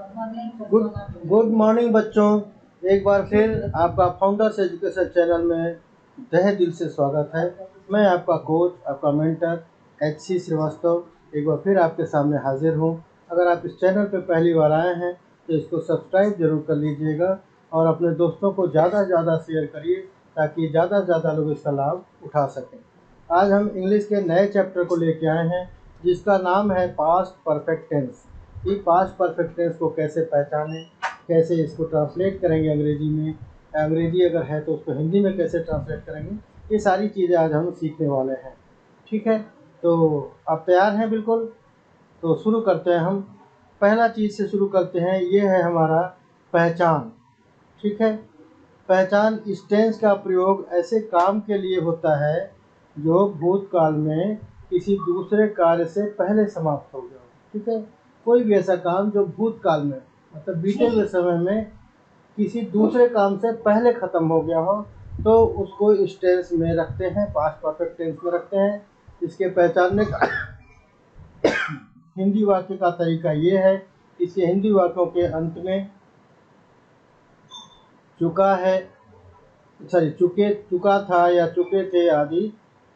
Good good morning बच्चों। एक बार फिर आपका फाउंडर्स एजुकेशन चैनल में तहे दिल से स्वागत है। मैं आपका कोच, आपका मेंटर HC श्रीवास्तव एक बार फिर आपके सामने हाजिर हूँ। अगर आप इस चैनल पर पहली बार आए हैं तो इसको सब्सक्राइब जरूर कर लीजिएगा और अपने दोस्तों को ज़्यादा से ज़्यादा शेयर करिए ताकि ज़्यादा से ज़्यादा लोग इसका लाभ उठा सकें। आज हम इंग्लिश के नए चैप्टर को लेके आए हैं जिसका नाम है पास्ट परफेक्ट टेंस। ये पास्ट परफेक्ट टेंस को कैसे पहचानें, कैसे इसको ट्रांसलेट करेंगे अंग्रेजी में, अंग्रेजी अगर है तो उसको हिंदी में कैसे ट्रांसलेट करेंगे, ये सारी चीज़ें आज हम सीखने वाले हैं। ठीक है, तो आप तैयार हैं? बिल्कुल। तो शुरू करते हैं हम। पहला चीज़ से शुरू करते हैं, ये है हमारा पहचान। ठीक है, पहचान इस टेंस का प्रयोग ऐसे काम के लिए होता है जो भूतकाल में किसी दूसरे कार्य से पहले समाप्त हो गया हो। ठीक है, कोई भी ऐसा काम जो भूतकाल में मतलब बीते हुए समय में किसी दूसरे काम से पहले ख़त्म हो गया हो तो उसको इस टेंस में रखते हैं, पास्ट परफेक्ट टेंस में रखते हैं। इसके पहचानने का हिंदी वाक्य का तरीका ये है, इसके हिंदी वाक्यों के अंत में चुका है, चुका था या चुके थे आदि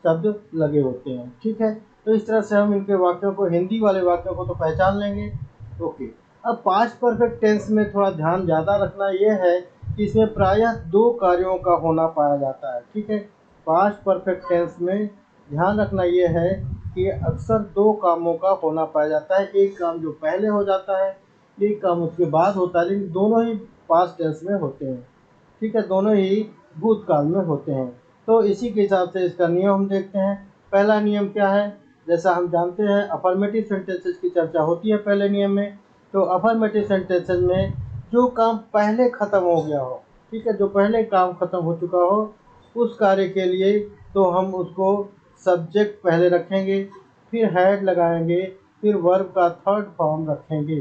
शब्द लगे होते हैं। ठीक है, तो इस तरह से हम इनके वाक्यों को, हिंदी वाले वाक्यों को तो पहचान लेंगे। ओके, अब पास्ट परफेक्ट टेंस में थोड़ा ध्यान ज़्यादा रखना यह है कि इसमें प्रायः दो कार्यों का होना पाया जाता है। ठीक है, पास्ट परफेक्ट टेंस में ध्यान रखना यह है कि अक्सर दो कामों का होना पाया जाता है। एक काम जो पहले हो जाता है, एक काम उसके बाद होता है, लेकिन दोनों ही पास्ट टेंस में होते हैं। ठीक है, दोनों ही भूतकाल में होते हैं। तो इसी के हिसाब से इसका नियम हम देखते हैं। पहला नियम क्या है? जैसा हम जानते हैं अफर्मेटिव सेंटेंसेस की चर्चा होती है पहले नियम में। तो अफर्मेटिव सेंटेंसेस में जो काम पहले ख़त्म हो गया हो, ठीक है, जो पहले काम ख़त्म हो चुका हो, उस कार्य के लिए तो हम उसको सब्जेक्ट पहले रखेंगे, फिर हैड लगाएंगे, फिर वर्ब का थर्ड फॉर्म रखेंगे।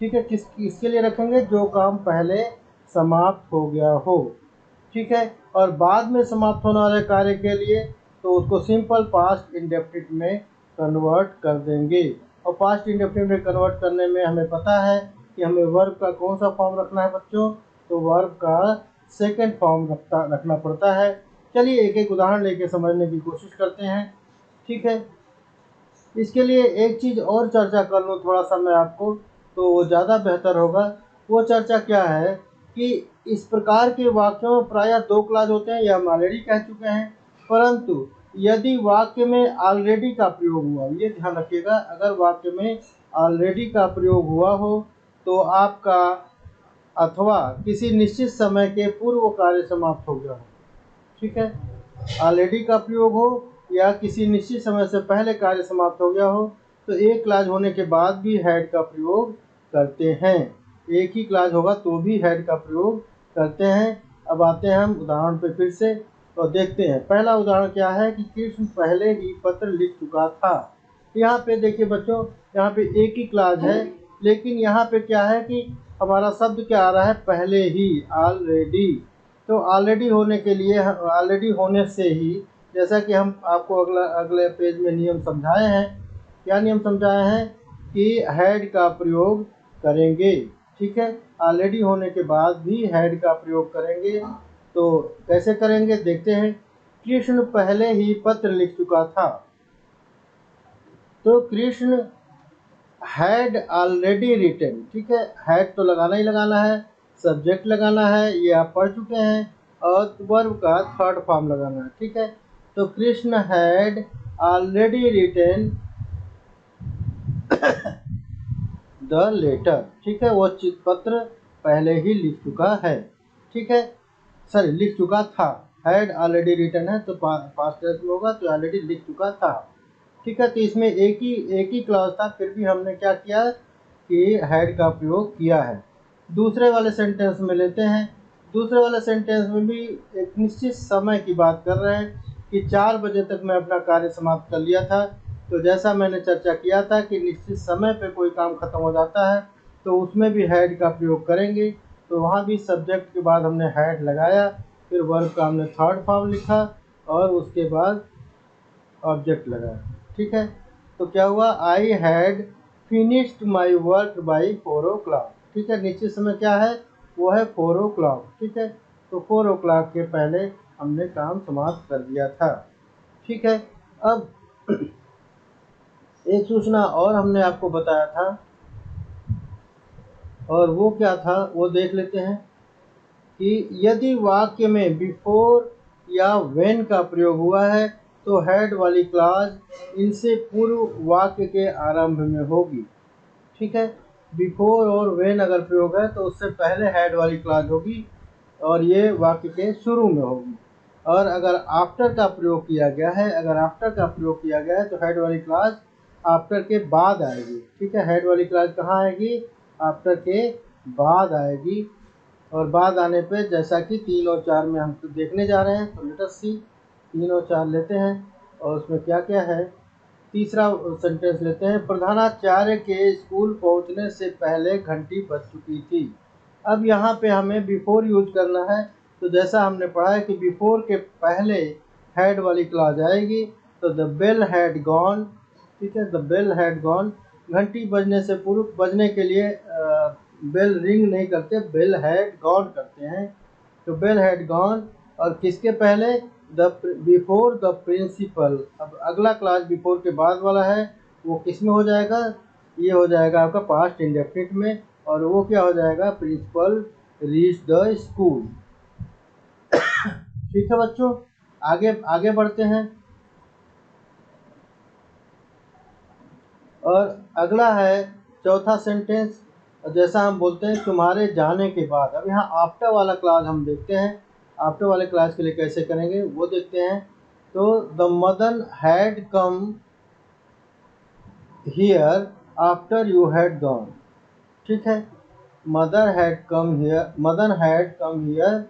ठीक है, किसके लिए रखेंगे? जो काम पहले समाप्त हो गया हो। ठीक है, और बाद में समाप्त होने वाले कार्य के लिए तो उसको सिंपल पास्ट इंडेफिनिट में कन्वर्ट कर देंगे। और पास्ट इंडेफिनिट में कन्वर्ट करने में हमें पता है कि हमें वर्ब का कौन सा फॉर्म रखना है बच्चों? तो वर्ब का सेकंड फॉर्म रखना पड़ता है। चलिए एक एक उदाहरण लेके समझने की कोशिश करते हैं। ठीक है, इसके लिए एक चीज़ और चर्चा कर लूँ थोड़ा सा मैं आपको, तो वो ज़्यादा बेहतर होगा। वो चर्चा क्या है कि इस प्रकार के वाक्यों में प्रायः दो क्लास होते हैं, यह हम ऑलरेडी कह चुके हैं। परंतु यदि वाक्य में ऑलरेडी का प्रयोग हुआ, ये ध्यान रखिएगा, अगर वाक्य में ऑलरेडी का प्रयोग हुआ हो तो आपका अथवा किसी निश्चित समय के पूर्व कार्य समाप्त हो गया हो। ठीक है, ऑलरेडी का प्रयोग हो या किसी निश्चित समय से पहले कार्य समाप्त हो गया हो तो एक क्लास होने के बाद भी हैड का प्रयोग करते हैं। एक ही क्लास होगा तो भी हैड का प्रयोग करते हैं। अब आते हैं हम उदाहरण पे फिर से और देखते हैं। पहला उदाहरण क्या है कि कृष्ण पहले ही पत्र लिख चुका था। यहाँ पे देखिए बच्चों, यहाँ पे एक ही क्लास है, लेकिन यहाँ पे क्या है कि हमारा शब्द क्या आ रहा है? पहले ही, ऑलरेडी। तो ऑलरेडी होने के लिए, ऑलरेडी होने से ही, जैसा कि हम आपको अगले पेज में नियम समझाए हैं। क्या नियम समझाए हैं? कि हैड का प्रयोग करेंगे। ठीक है, ऑलरेडी होने के बाद भी हैड का प्रयोग करेंगे। तो कैसे करेंगे देखते हैं। कृष्ण पहले ही पत्र लिख चुका था, तो कृष्ण हैड ऑलरेडी रिटन। ठीक है, हैड तो लगाना ही लगाना है, सब्जेक्ट लगाना है, ये आप पढ़ चुके हैं, और वर्ब का थर्ड फॉर्म लगाना है। ठीक है, तो Krishna had already written the letter. ठीक है, वो पत्र पहले ही लिख चुका है। ठीक है, सॉरी, लिख चुका था। हैड ऑलरेडी रिटन है तो पास्ट टेंस में होगा, तो ऑलरेडी लिख चुका था। ठीक है, तो इसमें एक ही क्लॉज था, फिर भी हमने क्या किया कि हैड का प्रयोग किया है। दूसरे वाले सेंटेंस में लेते हैं। दूसरे वाले सेंटेंस में भी एक निश्चित समय की बात कर रहे हैं कि 4 बजे तक मैं अपना कार्य समाप्त कर लिया था। तो जैसा मैंने चर्चा किया था कि निश्चित समय पे कोई काम खत्म हो जाता है तो उसमें भी हैड का प्रयोग करेंगे। तो वहाँ भी सब्जेक्ट के बाद हमने हैड लगाया, फिर वर्ब का हमने थर्ड फॉर्म लिखा और उसके बाद ऑब्जेक्ट लगाया। ठीक है, तो क्या हुआ? I had finished my work by 4 o'clock। ठीक है, निश्चित समय क्या है, वो है 4 ओ क्लॉक। ठीक है, तो 4 ओ क्लॉक के पहले हमने काम समाप्त कर दिया था। ठीक है, अब एक सूचना और हमने आपको बताया था, और वो क्या था वो देख लेते हैं कि यदि वाक्य में बिफोर या व्हेन का प्रयोग हुआ है तो हेड वाली क्लॉज इनसे पूर्व वाक्य के आरंभ में होगी। ठीक है, बिफोर और व्हेन अगर प्रयोग है तो उससे पहले हेड वाली क्लॉज होगी और ये वाक्य के शुरू में होगी। और अगर आफ्टर का प्रयोग किया गया है, अगर आफ्टर का प्रयोग किया गया है तो हेड वाली क्लॉज आफ्टर के बाद आएगी। ठीक है, हेड वाली क्लॉज कहाँ आएगी, आफ्टर के बाद आएगी। और बाद आने पे जैसा कि 3 और 4 में हम देखने जा रहे हैं, तो लेट अस सी 3 और 4 लेते हैं और उसमें क्या क्या है। तीसरा सेंटेंस लेते हैं, प्रधानाचार्य के स्कूल पहुंचने से पहले घंटी बज चुकी थी। अब यहाँ पे हमें बिफोर यूज करना है, तो जैसा हमने पढ़ा है कि बिफोर के पहले हैड वाली क्लॉज आएगी, तो द बेल हैड गॉन। ठीक है, द बेल हैड गॉन, घंटी बजने से पूर्व, बजने के लिए बेल रिंग नहीं करते, बेल हैड गॉन करते हैं, तो बेल हैड गॉन। और किसके पहले, द बिफोर द प्रिंसिपल। अब अगला क्लास बिफोर के बाद वाला है, वो किस में हो जाएगा, ये हो जाएगा आपका पास्ट इंडेफिनिट में, और वो क्या हो जाएगा, प्रिंसिपल रीच द स्कूल। ठीक है बच्चों, आगे आगे बढ़ते हैं। और अगला है चौथा सेंटेंस, जैसा हम बोलते हैं तुम्हारे जाने के बाद। अब यहाँ आफ्टर वाला क्लास हम देखते हैं, आफ्टर वाले क्लास के लिए कैसे करेंगे वो देखते हैं। तो the Madan had come here after you had gone. ठीक है, mother had come here, Madan had come here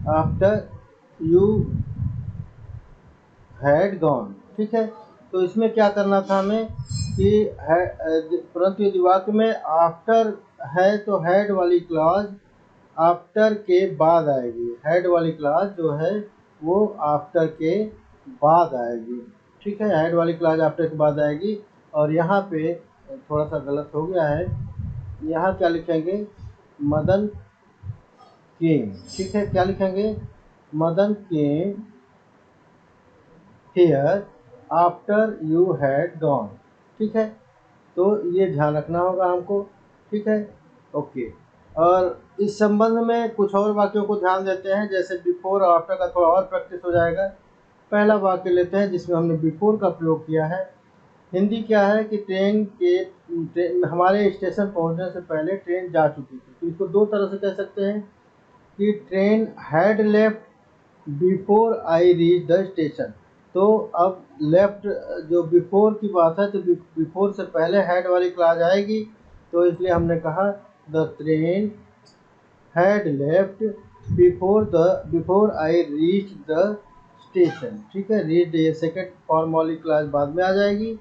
after you had gone. ठीक है, तो इसमें क्या करना था हमें कि परंतु यदि वाक्य में आफ्टर है तो हैड वाली क्लॉज आफ्टर के बाद आएगी। हैड वाली क्लॉज जो है वो आफ्टर के बाद आएगी। ठीक है, हैड वाली क्लॉज आफ्टर के बाद आएगी। और यहाँ पे थोड़ा सा गलत हो गया है, यहाँ क्या लिखेंगे, मदन केम। ठीक है, क्या लिखेंगे, Madan came here after you had gone. ठीक है, तो ये ध्यान रखना होगा हमको। ठीक है, ओके। और इस संबंध में कुछ और वाक्यों को ध्यान देते हैं, जैसे बिफोर और आफ्टर का थोड़ा और प्रैक्टिस हो जाएगा। पहला वाक्य लेते हैं जिसमें हमने बिफोर का प्रयोग किया है। हिंदी क्या है कि हमारे स्टेशन पहुंचने से पहले ट्रेन जा चुकी थी, तो इसको दो तरह से कह सकते हैं कि train had left before I reach the station. तो अब लेफ्ट जो बिफोर की बात है, तो बिफोर से पहले हैड वाली क्लॉज आएगी, तो इसलिए हमने कहा the train had left before I reach the station. ठीक है, रीच ये सेकेंड फॉर्म वाली क्लॉज बाद में आ जाएगी।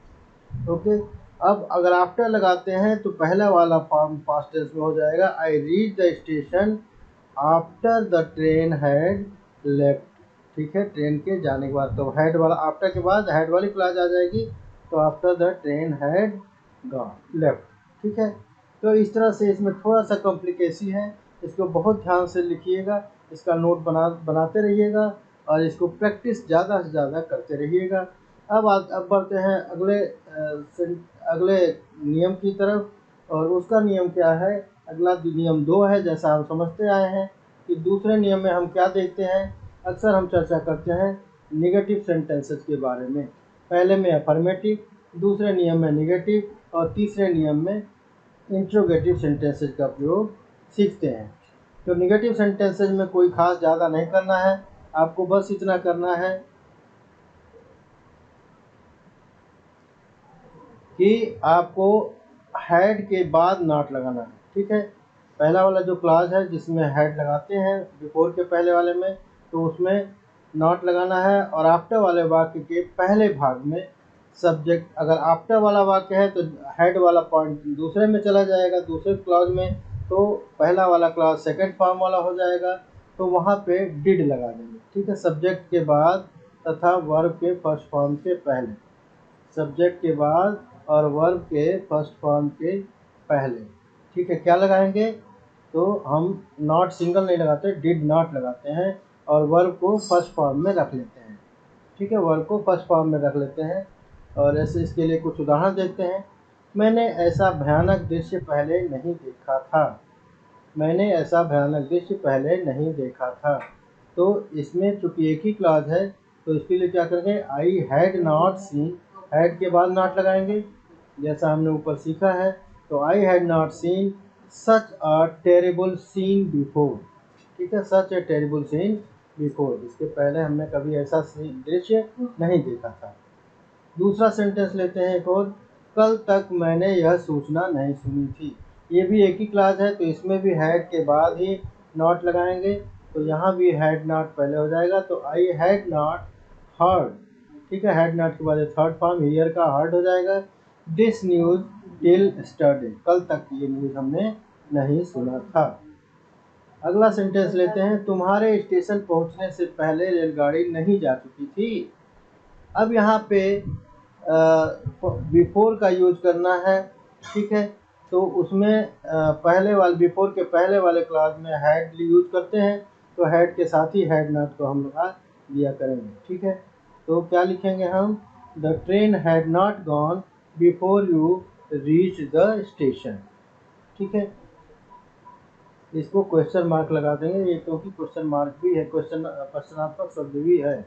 ओके, अब अगर आफ्टर लगाते हैं तो पहला वाला फॉर्म पास्ट टेंस में हो जाएगा, I reach the station after the train had left. ठीक है, ट्रेन के जाने के बाद, तो हैड वाला आफ्टर के बाद हैड वाली क्लॉज आ जाएगी, तो after the train had gone left. ठीक है, तो इस तरह से इसमें थोड़ा सा कॉम्प्लिकेसी है, इसको बहुत ध्यान से लिखिएगा, इसका नोट बनाते रहिएगा और इसको प्रैक्टिस ज़्यादा से ज़्यादा करते रहिएगा। अब बढ़ते हैं अगले नियम की तरफ, और उसका नियम क्या है, अगला नियम 2 है। जैसा हम समझते आए हैं कि दूसरे नियम में हम क्या देखते हैं, अक्सर हम चर्चा करते हैं निगेटिव सेंटेंसेस के बारे में। पहले में अफर्मेटिव, दूसरे नियम में निगेटिव, और तीसरे नियम में इंट्रोगेटिव सेंटेंसेस का प्रयोग सीखते हैं। तो निगेटिव सेंटेंसेस में कोई खास ज़्यादा नहीं करना है, आपको बस इतना करना है कि आपको हैड के बाद नॉट लगाना है। ठीक है, पहला वाला जो क्लास है जिसमें हैड लगाते हैं बिफोर के पहले वाले में, तो उसमें नॉट लगाना है। और आफ्टर वाले वाक्य के पहले भाग में सब्जेक्ट, अगर आफ्टर वाला वाक्य है तो हेड वाला पॉइंट दूसरे में चला जाएगा, दूसरे क्लॉज में, तो पहला वाला क्लॉज सेकंड फॉर्म वाला हो जाएगा, तो वहाँ पे डिड लगा देंगे। ठीक है, सब्जेक्ट के बाद तथा वर्ब के फर्स्ट फॉर्म के पहले, सब्जेक्ट के बाद और वर्ब के फर्स्ट फॉर्म के पहले। ठीक है, क्या लगाएंगे? तो हम नॉट सिंगल नहीं लगाते, डिड नॉट लगाते हैं और वर्ब को फर्स्ट फॉर्म में रख लेते हैं। ठीक है, वर्ब को फर्स्ट फॉर्म में रख लेते हैं। और ऐसे इसके लिए कुछ उदाहरण देखते हैं। मैंने ऐसा भयानक दृश्य पहले नहीं देखा था। मैंने ऐसा भयानक दृश्य पहले नहीं देखा था। तो इसमें चूंकि एक ही क्लॉज है तो इसके लिए क्या करेंगे? I had not seen, had के बाद नॉट लगाएंगे जैसा हमने ऊपर सीखा है। तो I had not seen such a terrible seen before. ठीक है, सच ए टेरेबल सीन बिफोर, इसके पहले हमने कभी ऐसा दृश्य नहीं देखा था। दूसरा सेंटेंस लेते हैं एक और। कल तक मैंने यह सूचना नहीं सुनी थी। ये भी एक ही क्लास है तो इसमें भी हैड के बाद ही नॉट लगाएंगे। तो यहाँ भी हैड नॉट पहले हो जाएगा, तो आई हैड नॉट हर्ड। ठीक है, हैड नॉट के बाद थर्ड फॉर्म हियर का हर्ड हो जाएगा। दिस न्यूज़ टिल यस्टरडे, कल तक ये न्यूज़ हमने नहीं सुना था। अगला सेंटेंस लेते हैं। तुम्हारे स्टेशन पहुंचने से पहले रेलगाड़ी नहीं जा चुकी थी। अब यहाँ पे बिफोर का यूज करना है। ठीक है, तो उसमें पहले वाले बिफोर के पहले वाले क्लास में हैड यूज करते हैं, तो हैड के साथ ही हैड नॉट को हम लगा दिया करेंगे। ठीक है, तो क्या लिखेंगे हम? The train had not gone before you reach the station. ठीक है, इसको क्वेश्चन मार्क लगा देंगे, ये क्योंकि क्वेश्चन मार्क भी है, प्रश्नात्मक शब्द भी है।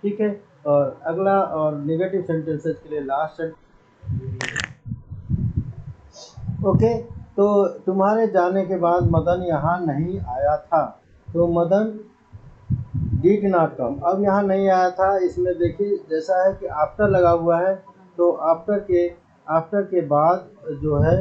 ठीक है, और अगला और नेगेटिव सेंटेंसेस के लिए लास्ट ओके। तो तुम्हारे जाने के बाद मदन यहाँ नहीं आया था। तो मदन डिड नॉट कम, अब यहाँ नहीं आया था। इसमें देखिए जैसा है कि आफ्टर लगा हुआ है, तो आफ्टर के बाद जो है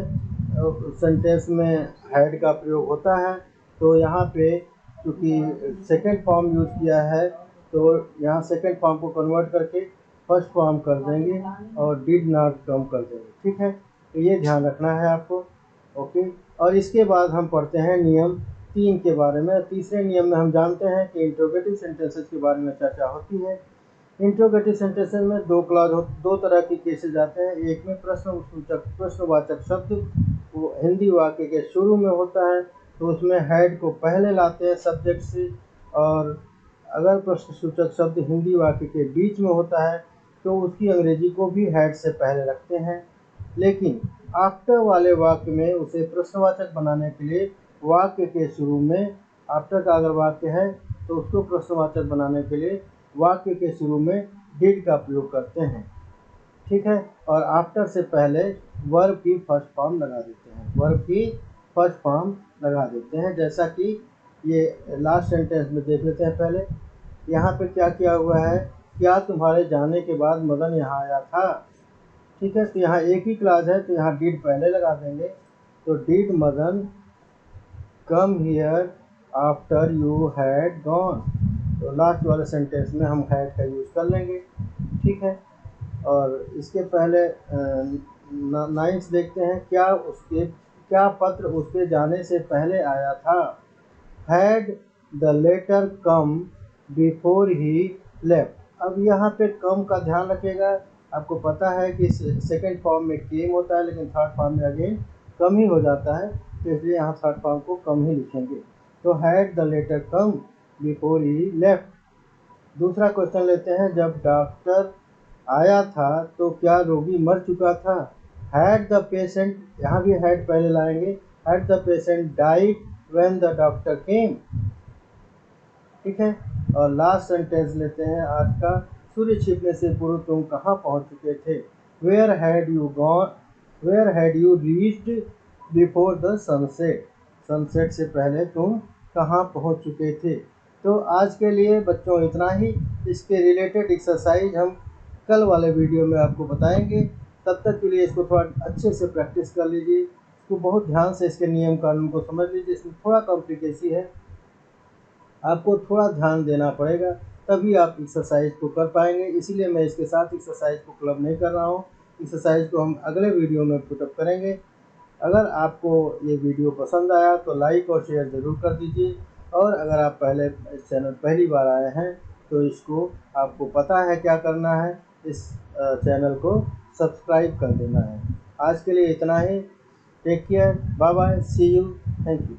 सेंटेंस में हैड का प्रयोग होता है। तो यहाँ पे क्योंकि सेकंड फॉर्म यूज किया है तो यहाँ सेकंड फॉर्म को कन्वर्ट करके फर्स्ट फॉर्म कर देंगे और डिड नॉट कम कर देंगे। ठीक है, तो ये ध्यान रखना है आपको। ओके, और इसके बाद हम पढ़ते हैं नियम 3 के बारे में। तीसरे नियम में हम जानते हैं कि इंट्रोगेटिव सेंटेंसेस के बारे में चर्चा होती है। इंट्रोगेटिव सेंटेंसेस में दो तरह के केसेस आते हैं। एक में प्रश्नवाचक शब्द वो हिंदी वाक्य के शुरू में होता है, तो उसमें हैड को पहले लाते हैं सब्जेक्ट से। और अगर प्रश्नसूचक शब्द हिंदी वाक्य के बीच में होता है तो उसकी अंग्रेजी को भी हैड से पहले रखते हैं। लेकिन आफ्टर वाले वाक्य में उसे प्रश्नवाचक बनाने के लिए वाक्य के शुरू में, आफ्टर का अगर वाक्य है तो उसको प्रश्नवाचक बनाने के लिए वाक्य के शुरू में डिड का प्रयोग करते हैं। ठीक है, और आफ्टर से पहले वर्ब की फर्स्ट फॉर्म लगा देते हैं, वर्ब की फर्स्ट फॉर्म लगा देते हैं। जैसा कि ये लास्ट सेंटेंस में देख लेते हैं पहले। यहाँ पे क्या किया हुआ है? क्या तुम्हारे जाने के बाद मदन यहाँ आया था। ठीक है, तो यहाँ एक ही क्लास है तो यहाँ डिड पहले लगा देंगे। तो did Madan come here after you had gone, तो लास्ट वाले सेंटेंस में हम हैड का यूज़ कर लेंगे। ठीक है, और इसके पहले नाइन्थ देखते हैं। क्या पत्र उसके जाने से पहले आया था। Had the letter come before he left. अब यहाँ पे कम का ध्यान रखिएगा। आपको पता है कि सेकंड फॉर्म में केम होता है लेकिन थर्ड फॉर्म में अगेन कम ही हो जाता है, तो इसलिए यहाँ थर्ड फॉर्म को कम ही लिखेंगे। तो had the letter come before he left. दूसरा क्वेश्चन लेते हैं। जब डॉक्टर आया था तो क्या रोगी मर चुका था। हैड द पेशेंट, यहाँ भी हैड पहले लाएंगे, had the patient died when the doctor केम। ठीक है, और लास्ट सेंटेंस लेते हैं आज का। सूर्य छिपने से पूर्व तुम कहाँ पहुँच चुके थे। Where had you gone, where had you reached before the sunset, sunset से पहले तुम कहाँ पहुँच चुके थे। तो आज के लिए बच्चों इतना ही। इसके रिलेटेड एक्सरसाइज हम कल वाले वीडियो में आपको बताएंगे। तब तक के लिए इसको थोड़ा अच्छे से प्रैक्टिस कर लीजिए, इसको बहुत ध्यान से इसके नियम कानून को समझ लीजिए। इसमें थोड़ा कॉम्प्लिकेसी है, आपको थोड़ा ध्यान देना पड़ेगा तभी आप एक्सरसाइज को कर पाएंगे। इसीलिए मैं इसके साथ एक्सरसाइज को क्लब नहीं कर रहा हूँ। एक्सरसाइज को हम अगले वीडियो में पुटअप करेंगे। अगर आपको ये वीडियो पसंद आया तो लाइक और शेयर ज़रूर कर दीजिए, और अगर आप इस चैनल पहली बार आए हैं तो इसको आपको पता है क्या करना है, इस चैनल को सब्सक्राइब कर देना है। आज के लिए इतना ही। Take care, bye bye, see you, thank you.